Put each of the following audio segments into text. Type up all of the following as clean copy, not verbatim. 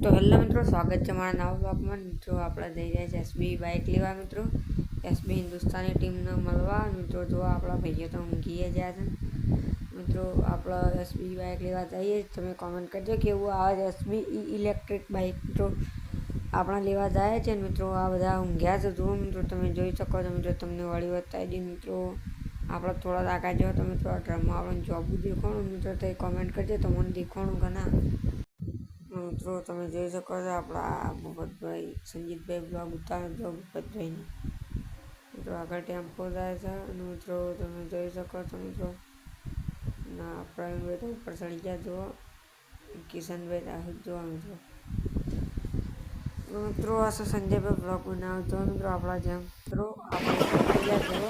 તો હેલો મિત્રો, સ્વાગત છે મારા નવા બ્લોગમાં. મિત્રો આપણે જઈ રહ્યા છે એસબી બાઇક લેવા. મિત્રો એસબી હિન્દુસ્તાની ટીમને મળવા. મિત્રો જો આપણા ભાઈઓ તો ઊંઘીએ ગયા છે. મિત્રો આપણે એસબી બાઇક લેવા જઈએ. તમે કોમેન્ટ કરજો કેવું આવે છે એસબી ઇલેક્ટ્રિક બાઇક. મિત્રો આપણા લેવા જાય છે. મિત્રો આ બધા ઊંઘ્યા છે. જુઓ મિત્રો, તમે જોઈ શકો છો. મિત્રો તમને વળી બતાવી દઈએ. મિત્રો આપણે થોડા આગા જાઓ તો મિત્રો આ ડ્રમમાં આપણને જોબું દેખાણું. મિત્રો તો કોમેન્ટ કરજો તમને દેખાણું કે ના. મિત્રો તમે જોઈ શકો છો આપણા ભૂપતભાઈ સંજીતભાઈ બ્લોગ ઉતારે જો ભૂપતભાઈને. મિત્રો આગળ ટેમ્પો જાય છે અને મિત્રો તમે જોઈ શકો છો. મિત્રો ના પ્રવીણભાઈ તો ઉપર ચડી ગયા જુઓ. કિશનભાઈ રાહુલ જોવા. મિત્રો આ સંજયભાઈ બ્લોગ બનાવજો. મિત્રો આપણા જેમ મિત્રો આપણે ચડી ગયા જુઓ.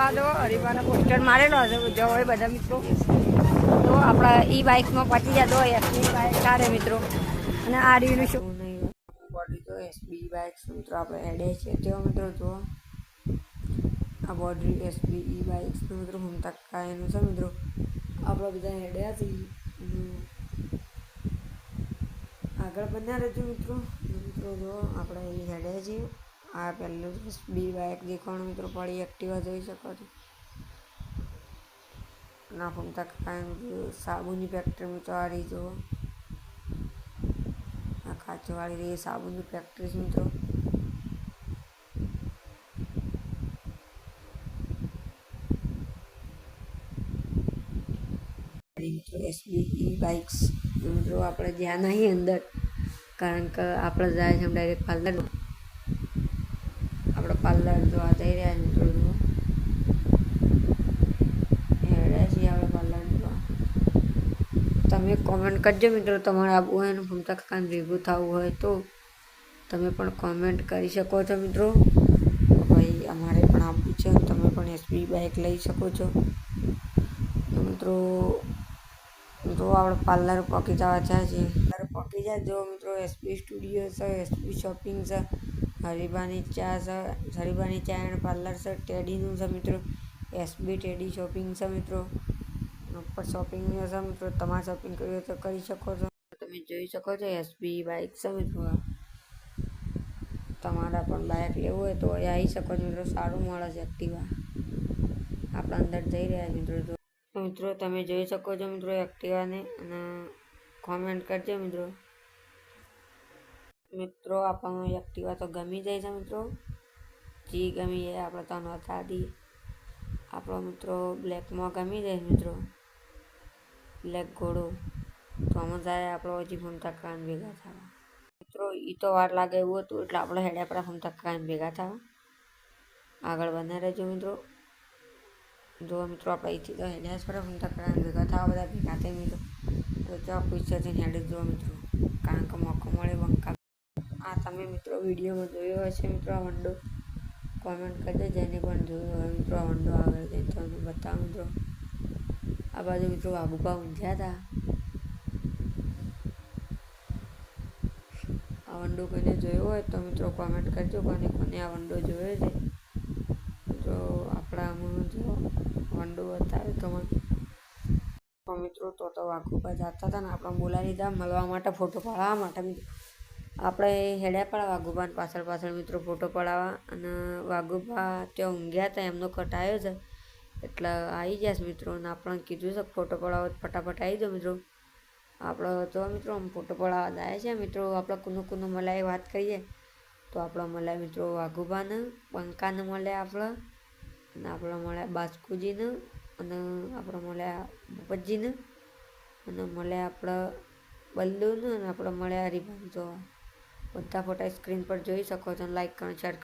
આ જો હરિભાના પોસ્ટર મારેલો હશે જો હોય બધા મિત્રો. તો આપણા ઈ બાઇકમાં પચી જાય તો એસબી બાઇક સારે મિત્રો. અને આ રીવનું શું બોડી તો એસબી બાઇક મિત્રો આપણે હેડે છે તેઓ મિત્રો જુઓ. આ બોડી એસબી ઈ બાઇક્સ મિત્રો ઘૂમતા કાયનું છે. મિત્રો આપણે બધા હેડ્યા છીએ. આગળ બન્યા રહેજો મિત્રો. મિત્રો જો આપણે એ હેડે છીએ. આ પહેલું એસબી બાઇક દેખાણું મિત્રો પડી એક્ટિવા જોઈ શકો છો. ના ઘૂમતા કાયનું સાબુની ફેક્ટરી મિત્રો આ રહી જુઓ. આ કાચવાળી રહી સાબુની ફેક્ટરી મિત્રો. મિત્રો એસબી ઈ બાઇક્સ મિત્રો આપણે જ્યાં નહીં અંદર, કારણ કે આપણે જાય છે ડાયરેક્ટ પાર્લરમાં. આપણે પાર્લર જોવા જઈ રહ્યા મિત્રો જુઓ. હેડ્યા છીએ આપણે પાર્લર જોવા. તમે કોમેન્ટ કરજો મિત્રો, તમારે આવવું હોય ને ઘૂમતા કાકાને ભેગું થવું હોય તો તમે પણ કોમેન્ટ કરી શકો છો મિત્રો. ભાઈ અમારે પણ આવવું છે, તમે પણ એસબી બાઇક લઈ શકો છો. મિત્રો મિત્રો આપણે પાર્લર પહોંચી જવા જાય છે. પાર્લર પહોંચી જાય જો મિત્રો. એસબી સ્ટુડિયો છે, એસબી શોપિંગ છે, હરિભાની ચા છે, હરિભાની ચા એન્ડ પાર્લર છે, ટેડીનું છે મિત્રો. એસબી ટેડી શોપિંગ છે મિત્રો. ઉપર શોપિંગ છે મિત્રો. તમારે શોપિંગ કરવી હોય તો કરી શકો છો. તમે જોઈ શકો છો એસબી બાઇક છે મિત્રો. તમારા પણ બાઇક લેવું હોય તો એ આવી શકો છો મિત્રો. સારું મળે છે એક્ટિવા. આપણે અંદર જઈ રહ્યા મિત્રો. મિત્રો તમે જોઈ શકો છો મિત્રો એક્ટિવાને. અને કોમેન્ટ કરજો મિત્રો. મિત્રો આપણને એક્ટિવા તો ગમી જાય છે મિત્રો. જી ગમી જાય આપણે તો નહોતા દી. આપણો મિત્રો બ્લેકમાં ગમી જાય મિત્રો. બ્લેક ઘોડો તો આમાં જાય આપણો હજી ઘૂમતા કાન ભેગા થવા. મિત્રો એ તો વાર લાગે એવું હતું એટલે આપણે હેડ્યા પર ઘૂમતા કાન ભેગા થવા. આગળ બના રહેજો મિત્રો. જો મિત્રો આપણે અહીંથી તો હેડ્યા પર ઘૂમતા કાન ભેગા થવા બધા ભેગા થઈ મિત્રો. તો જો પૂછ્યાથી હેડી જુઓ મિત્રો, કારણ કે મોકો મળે બંકા. આ તમે મિત્રો વિડીયોમાં જોયો હશે મિત્રો આ વંડો. કોમેન્ટ કરજો જેને પણ જોયો હોય મિત્રો આ વંડો. આગળ જઈને તમને બતાવો મિત્રો. આ બાજુ મિત્રો વાઘુભા ઊંઘ્યા હતા. આ વંડો કોઈને જોયો હોય તો મિત્રો કોમેન્ટ કરજો કોને કોને આ વંડો જોયો છે. મિત્રો આપણામાં જો વંડો બતાવે તો મિત્રો તો વાઘુભા જતા હતા ને આપણે બોલાવી લીધા મળવા માટે, ફોટો પાડવા માટે મિત્રો. આપણે હેડ્યા પડ્યા વાઘુભાને પાછળ પાછળ મિત્રો ફોટો પડાવવા. અને વાઘુભા ત્યાં ઊંઘ્યા હતા, એમનો કટ આવ્યો છે એટલે આવી જશે મિત્રો. અને આપણને કીધું છે ફોટો પડાવો ફટાફટ આવી જાઓ મિત્રો. આપણે જો મિત્રો આમ ફોટો પડાવવા જાય છે મિત્રો. આપણે કુનું મળ્યા એ વાત કરીએ તો આપણે મળ્યા મિત્રો વાઘુભાને, બંકાને મળ્યા આપણે. અને આપણે મળ્યા બાસ્કુજીને. અને આપણે મળ્યા ભૂપતજીને. અને મળ્યા આપણે બલ્લુને. અને આપણે મળ્યા હરિભાન જોવા. બધા ફોટા સ્ક્રીન પર જોઈ શકો છો. લાઈક કરો, શેર